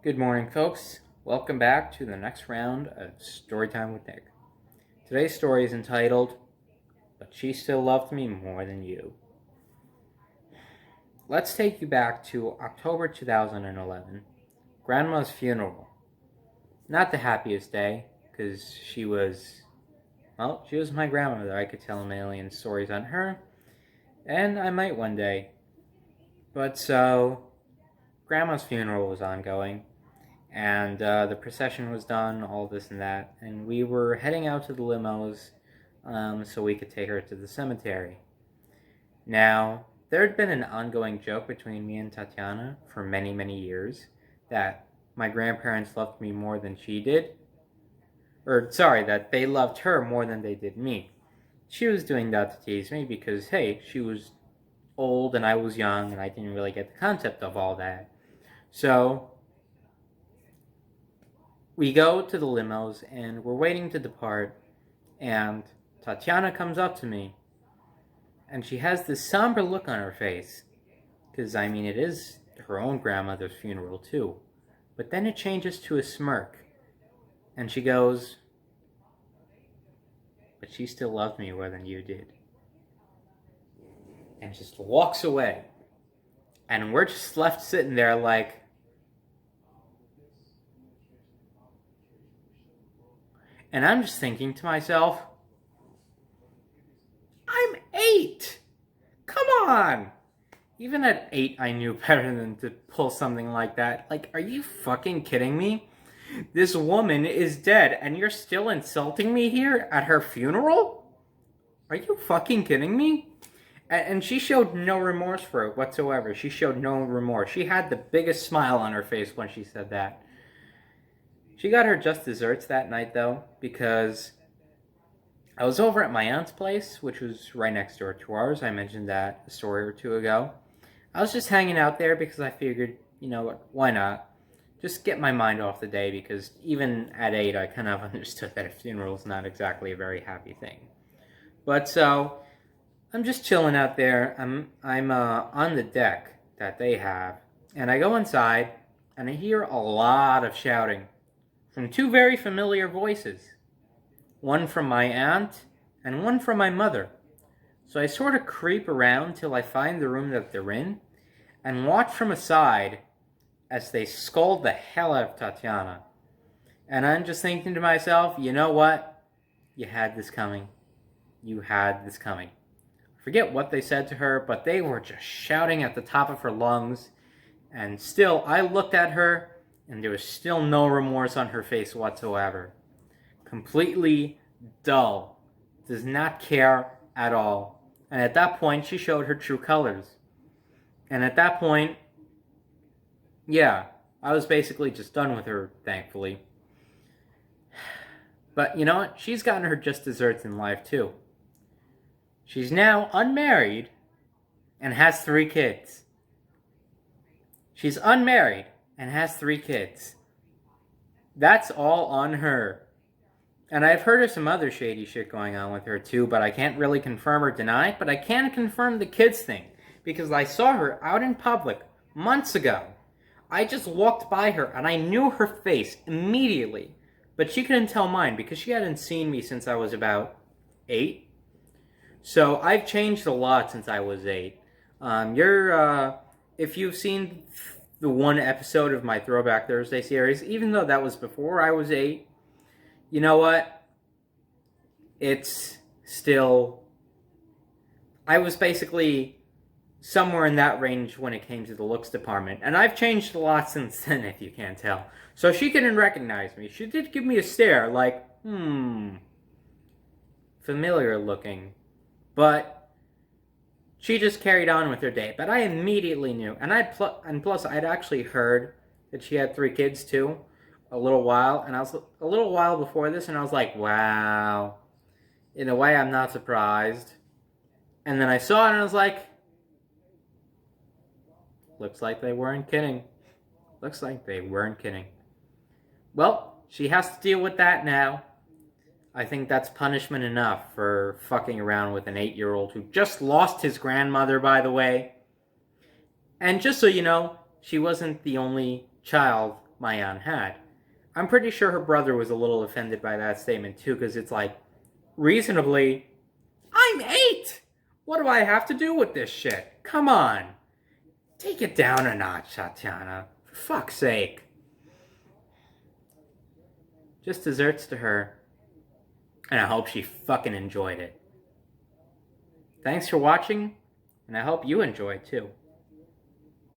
Good morning, folks. Welcome back to the next round of Storytime with Nick. Today's story is entitled, But She Still Loved Me More Than You. Let's take you back to October 2011, Grandma's funeral. Not the happiest day, because she was my grandmother. I could tell a million stories on her, and I might one day. But so, Grandma's funeral was ongoing. And the procession was done, all this and that, and we were heading out to the limos so we could take her to the cemetery. Now, there had been an ongoing joke between me and Tatyana for many, many years that my grandparents loved me more than she did. That they loved her more than they did me. She was doing that to tease me because, hey, she was old and I was young and I didn't really get the concept of all that. So we go to the limos and we're waiting to depart, and Tatyana comes up to me and she has this somber look on her face because it is her own grandmother's funeral too, but then it changes to a smirk and she goes, "But she still loved me more than you did," and just walks away, and we're just left sitting there like, and I'm just thinking to myself, I'm 8! Come on! Even at 8, I knew better than to pull something like that. Like, are you fucking kidding me? This woman is dead, and you're still insulting me here at her funeral? Are you fucking kidding me? And she showed no remorse for it whatsoever. She showed no remorse. She had the biggest smile on her face when she said that. She got her just desserts that night, though, because I was over at my aunt's place, which was right next door to ours. I mentioned that a story or two ago. I was just hanging out there because I figured, why not? Just get my mind off the day, because even at 8, I kind of understood that a funeral is not exactly a very happy thing. But so, I'm just chilling out there. I'm on the deck that they have, and I go inside, and I hear a lot of shouting from two very familiar voices. One from my aunt, and one from my mother. So I sort of creep around till I find the room that they're in, and watch from aside as they scold the hell out of Tatyana. And I'm just thinking to myself, you know what? You had this coming. You had this coming. I forget what they said to her, but they were just shouting at the top of her lungs. And still, I looked at her, and there was still no remorse on her face whatsoever. Completely dull. Does not care at all. And at that point, she showed her true colors. And at that point, yeah, I was basically just done with her, thankfully. But you know what? She's gotten her just desserts in life, too. She's now unmarried and has 3 kids. She's unmarried and has 3 kids. That's all on her. And I've heard of some other shady shit going on with her too, but I can't really confirm or deny it. But I can confirm the kids thing, because I saw her out in public months ago. I just walked by her and I knew her face immediately. But she couldn't tell mine because she hadn't seen me since I was about 8. So I've changed a lot since I was 8. If you've seen the one episode of my Throwback Thursday series, even though that was before I was 8, you know what? It's still... I was basically somewhere in that range when it came to the looks department. And I've changed a lot since then, if you can't tell. So she couldn't recognize me. She did give me a stare, like, familiar looking. But she just carried on with her day. But I immediately knew. And plus, I'd actually heard that she had 3 kids, too. A little while before this, and I was like, wow. In a way, I'm not surprised. And then I saw it, and I was like, looks like they weren't kidding. Looks like they weren't kidding. Well, she has to deal with that now. I think that's punishment enough for fucking around with an 8-year-old who just lost his grandmother, by the way. And just so you know, she wasn't the only child my aunt had. I'm pretty sure her brother was a little offended by that statement too, because it's like, reasonably, I'm 8! What do I have to do with this shit? Come on. Take it down a notch, Tatyana. For fuck's sake. Just desserts to her. And I hope she fucking enjoyed it. Thanks for watching, and I hope you enjoyed too.